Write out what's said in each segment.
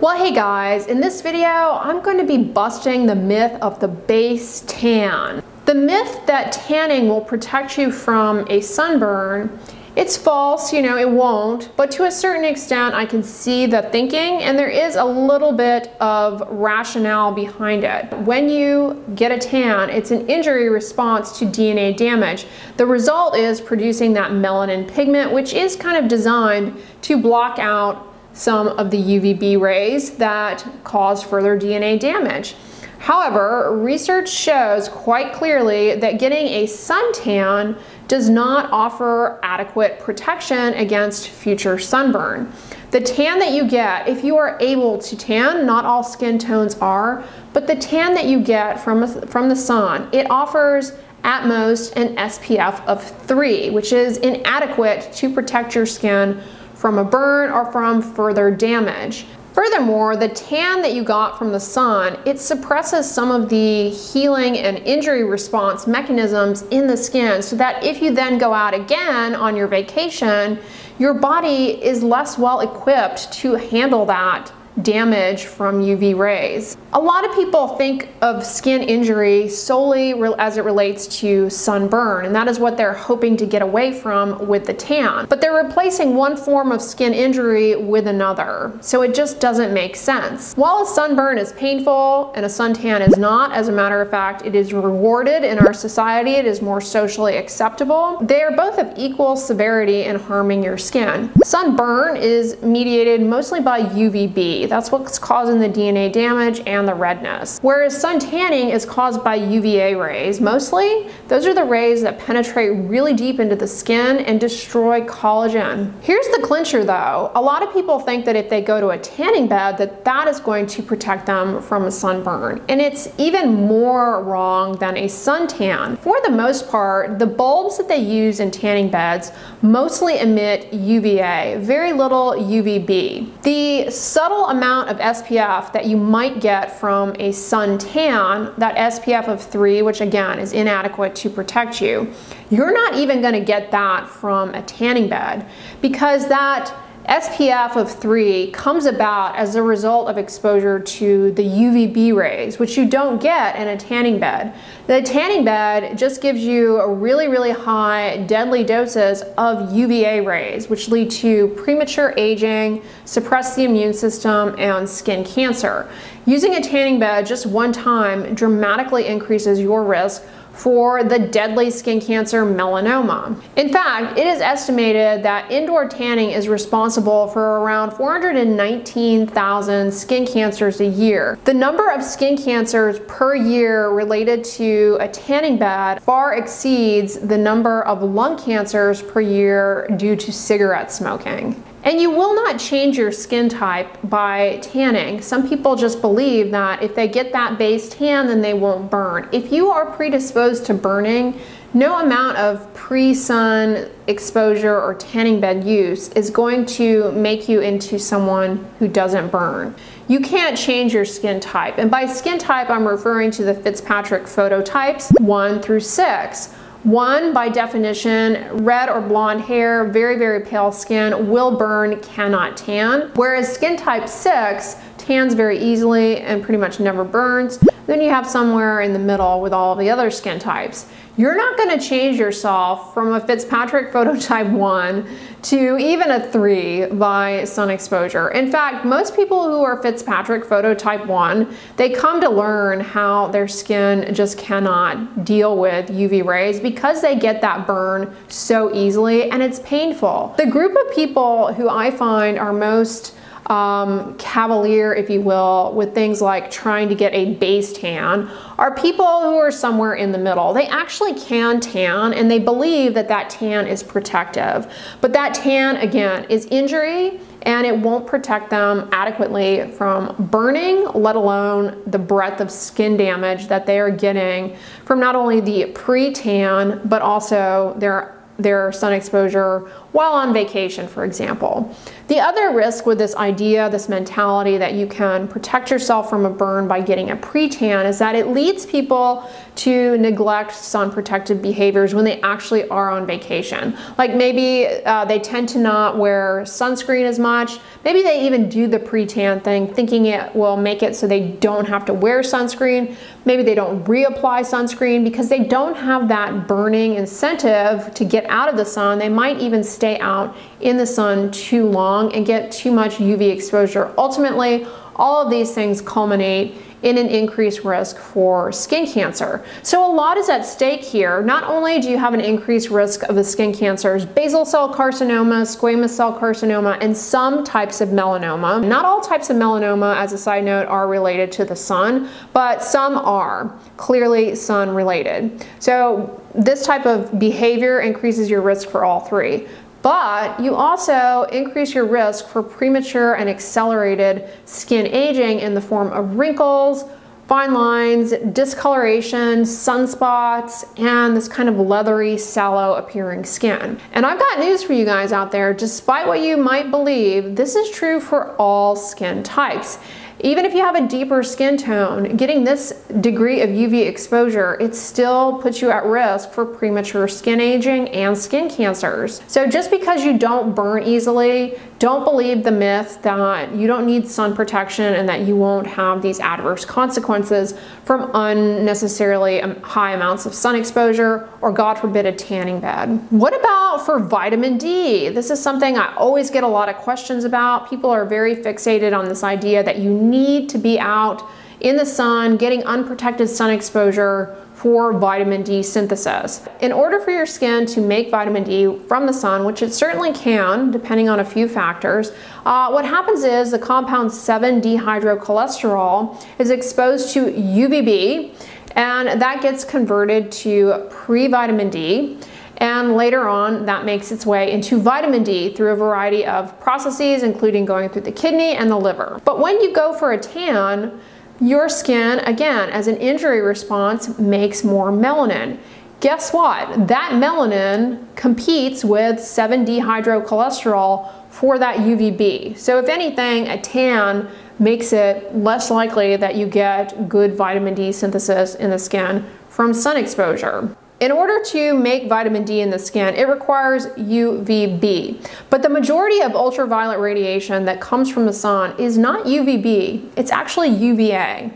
Well, hey guys, in this video, I'm going to be busting the myth of the base tan. The myth that tanning will protect you from a sunburn, it's false, it won't, but to a certain extent I can see the thinking, and there is a little bit of rationale behind it. When you get a tan, it's an injury response to DNA damage. The result is producing that melanin pigment, which is kind of designed to block out some of the UVB rays that cause further DNA damage. However, research shows quite clearly that getting a suntan does not offer adequate protection against future sunburn. The tan that you get, if you are able to tan, not all skin tones are, but the tan that you get from the sun, it offers at most an SPF of 3, which is inadequate to protect your skin from a burn or from further damage. Furthermore, the tan that you got from the sun, it suppresses some of the healing and injury response mechanisms in the skin, so that if you then go out again on your vacation, your body is less well equipped to handle that damage from UV rays. A lot of people think of skin injury solely as it relates to sunburn, and that is what they're hoping to get away from with the tan. But they're replacing one form of skin injury with another, so it just doesn't make sense. While a sunburn is painful and a suntan is not, as a matter of fact, it is rewarded in our society, it is more socially acceptable, they are both of equal severity in harming your skin. Sunburn is mediated mostly by UVB. That's what's causing the DNA damage and the redness. Whereas sun tanning is caused by UVA rays. Mostly, those are the rays that penetrate really deep into the skin and destroy collagen. Here's the clincher though. A lot of people think that if they go to a tanning bed, that is going to protect them from a sunburn. And it's even more wrong than a suntan. For the most part, the bulbs that they use in tanning beds mostly emit UVA, very little UVB. The subtle amount of SPF that you might get from a suntan, that SPF of 3, which again is inadequate to protect you, you're not even going to get that from a tanning bed, because that SPF of 3 comes about as a result of exposure to the UVB rays, which you don't get in a tanning bed. The tanning bed just gives you a really high deadly doses of UVA rays, which lead to premature aging, suppress the immune system, and skin cancer. Using a tanning bed just one time dramatically increases your risk for the deadly skin cancer melanoma. In fact, it is estimated that indoor tanning is responsible for around 419,000 skin cancers a year. The number of skin cancers per year related to a tanning bed far exceeds the number of lung cancers per year due to cigarette smoking. And you will not change your skin type by tanning. Some people just believe that if they get that base tan, then they won't burn. If you are predisposed to burning, no amount of pre-sun exposure or tanning bed use is going to make you into someone who doesn't burn. You can't change your skin type. And by skin type, I'm referring to the Fitzpatrick phototypes 1 through 6. 1, by definition, red or blonde hair, very pale skin, will burn, cannot tan. Whereas skin type 6 tans very easily and pretty much never burns. Then you have somewhere in the middle with all the other skin types. You're not going to change yourself from a Fitzpatrick phototype 1 to even a 3 by sun exposure. In fact, most people who are Fitzpatrick phototype 1, they come to learn how their skin just cannot deal with UV rays because they get that burn so easily and it's painful. The group of people who I find are most cavalier, if you will, with things like trying to get a base tan are people who are somewhere in the middle. They actually can tan and they believe that that tan is protective. But that tan, again, is injury and it won't protect them adequately from burning, let alone the breadth of skin damage that they are getting from not only the pre-tan, but also their sun exposure while on vacation, for example. The other risk with this idea, this mentality that you can protect yourself from a burn by getting a pre-tan, is that it leads people to neglect sun protective behaviors when they actually are on vacation. Like maybe they tend to not wear sunscreen as much. Maybe they even do the pre-tan thing thinking it will make it so they don't have to wear sunscreen. Maybe they don't reapply sunscreen because they don't have that burning incentive to get out of the sun. They might even stay out in the sun too long and get too much UV exposure. Ultimately, all of these things culminate in an increased risk for skin cancer. So a lot is at stake here. Not only do you have an increased risk of the skin cancers, basal cell carcinoma, squamous cell carcinoma, and some types of melanoma. Not all types of melanoma, as a side note, are related to the sun, but some are clearly sun related. So this type of behavior increases your risk for all three. But you also increase your risk for premature and accelerated skin aging in the form of wrinkles, fine lines, discoloration, sunspots, and this kind of leathery, sallow appearing skin. And I've got news for you guys out there. Despite what you might believe, this is true for all skin types. Even if you have a deeper skin tone, getting this degree of UV exposure, it still puts you at risk for premature skin aging and skin cancers. So just because you don't burn easily, don't believe the myth that you don't need sun protection and that you won't have these adverse consequences from unnecessarily high amounts of sun exposure or, God forbid, a tanning bed. What about for vitamin D? This is something I always get a lot of questions about. People are very fixated on this idea that you need to be out in the sun getting unprotected sun exposure for vitamin D synthesis. In order for your skin to make vitamin D from the sun, which it certainly can, depending on a few factors, what happens is the compound 7-dehydrocholesterol is exposed to UVB, and that gets converted to pre-vitamin D. And later on, that makes its way into vitamin D through a variety of processes, including going through the kidney and the liver. But when you go for a tan, your skin, again, as an injury response, makes more melanin. Guess what? That melanin competes with 7-dehydrocholesterol for that UVB. So if anything, a tan makes it less likely that you get good vitamin D synthesis in the skin from sun exposure. In order to make vitamin D in the skin, it requires UVB. But the majority of ultraviolet radiation that comes from the sun is not UVB, it's actually UVA.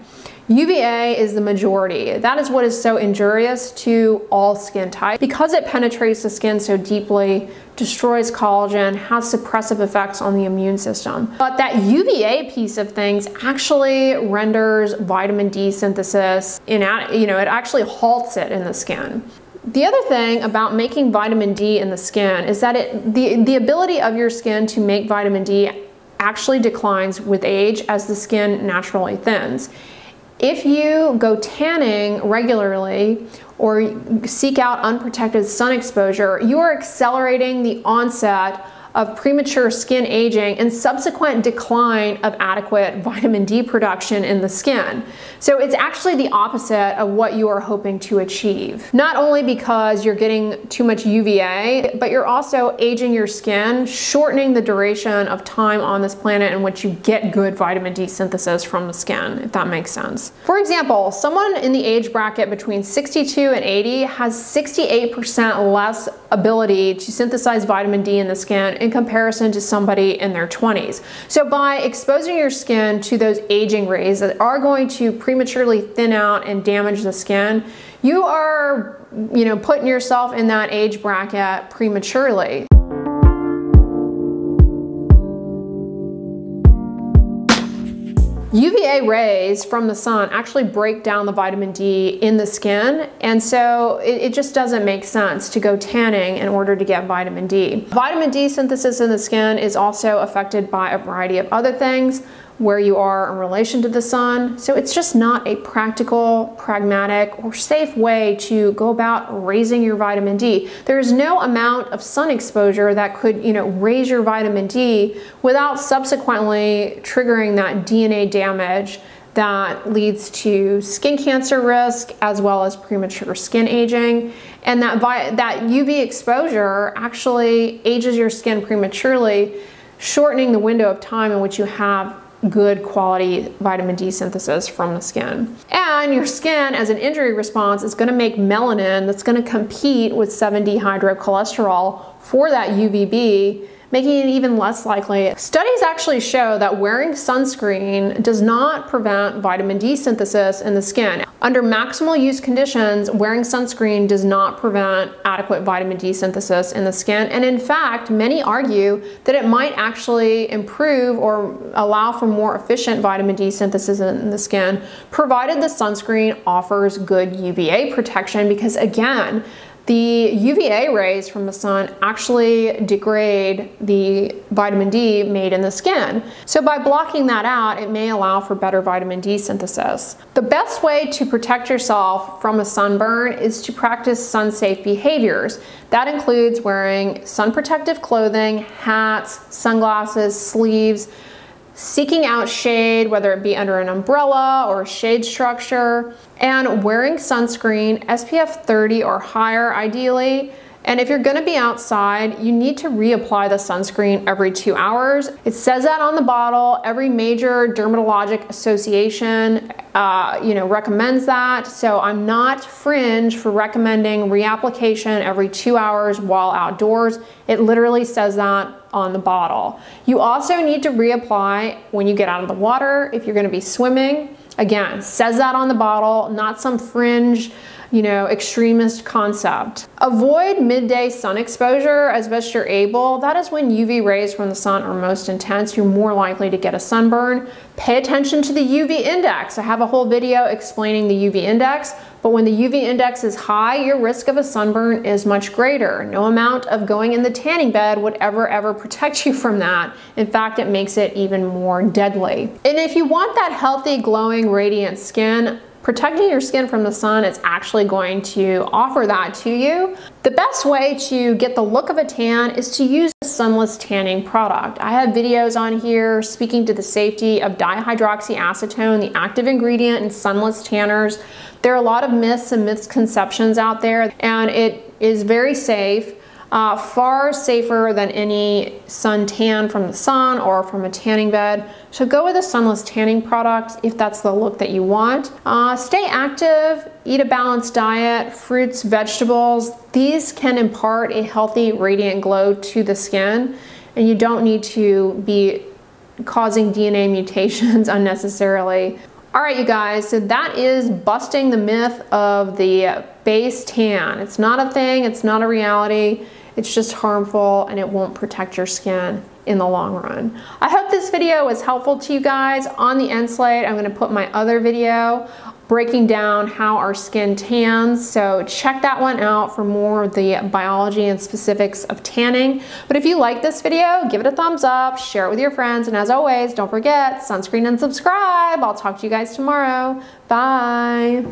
UVA is the majority. That is what is so injurious to all skin types because it penetrates the skin so deeply, destroys collagen, has suppressive effects on the immune system. But that UVA piece of things actually renders vitamin D synthesis it actually halts it in the skin. The other thing about making vitamin D in the skin is that the ability of your skin to make vitamin D actually declines with age as the skin naturally thins. If you go tanning regularly or seek out unprotected sun exposure, you are accelerating the onset of premature skin aging and subsequent decline of adequate vitamin D production in the skin. So it's actually the opposite of what you are hoping to achieve. Not only because you're getting too much UVA, but you're also aging your skin, shortening the duration of time on this planet in which you get good vitamin D synthesis from the skin, if that makes sense. For example, someone in the age bracket between 62 and 80 has 68% less ability to synthesize vitamin D in the skin in comparison to somebody in their 20s. So by exposing your skin to those aging rays that are going to prematurely thin out and damage the skin, you are, putting yourself in that age bracket prematurely. UVA rays from the sun actually break down the vitamin D in the skin, and so it just doesn't make sense to go tanning in order to get vitamin D. Vitamin D synthesis in the skin is also affected by a variety of other things, where you are in relation to the sun. So it's just not a practical, pragmatic, or safe way to go about raising your vitamin D. There is no amount of sun exposure that could, raise your vitamin D without subsequently triggering that DNA damage that leads to skin cancer risk as well as premature skin aging. And that UV exposure actually ages your skin prematurely shortening the window of time in which you have good quality vitamin D synthesis from the skin. And your skin, as an injury response, is going to make melanin that's going to compete with 7-dehydrocholesterol for that UVB, making it even less likely. Studies actually show that wearing sunscreen does not prevent vitamin D synthesis in the skin. Under maximal use conditions, wearing sunscreen does not prevent adequate vitamin D synthesis in the skin. And in fact, many argue that it might actually improve or allow for more efficient vitamin D synthesis in the skin, provided the sunscreen offers good UVA protection, because again, the UVA rays from the sun actually degrade the vitamin D made in the skin. So by blocking that out, it may allow for better vitamin D synthesis. The best way to protect yourself from a sunburn is to practice sun-safe behaviors. That includes wearing sun protective clothing, hats, sunglasses, sleeves, seeking out shade, whether it be under an umbrella or a shade structure, and wearing sunscreen, SPF 30 or higher ideally. And if you're gonna be outside, you need to reapply the sunscreen every 2 hours. It says that on the bottle. Every major dermatologic association recommends that. So I'm not fringe for recommending reapplication every 2 hours while outdoors. It literally says that on the bottle. You also need to reapply when you get out of the water if you're gonna be swimming. Again, says that on the bottle, not some fringe, extremist concept. Avoid midday sun exposure as best you're able. That is when UV rays from the sun are most intense. You're more likely to get a sunburn. Pay attention to the UV index. I have a whole video explaining the UV index, but when the UV index is high, your risk of a sunburn is much greater. No amount of going in the tanning bed would ever protect you from that. In fact, it makes it even more deadly. And if you want that healthy, glowing, radiant skin, protecting your skin from the sun is actually going to offer that to you. The best way to get the look of a tan is to use a sunless tanning product. I have videos on here speaking to the safety of dihydroxyacetone, the active ingredient in sunless tanners. There are a lot of myths and misconceptions out there, and it is very safe. Far safer than any suntan from the sun or from a tanning bed. So go with a sunless tanning product if that's the look that you want. Stay active, eat a balanced diet, fruits, vegetables. These can impart a healthy, radiant glow to the skin, and you don't need to be causing DNA mutations unnecessarily. All right, you guys, so that is busting the myth of the base tan. It's not a thing, it's not a reality. It's just harmful and it won't protect your skin in the long run. I hope this video was helpful to you guys. On the end slate, I'm gonna put my other video breaking down how our skin tans. So check that one out for more of the biology and specifics of tanning. But if you like this video, give it a thumbs up, share it with your friends, and as always, don't forget, sunscreen and subscribe. I'll talk to you guys tomorrow. Bye.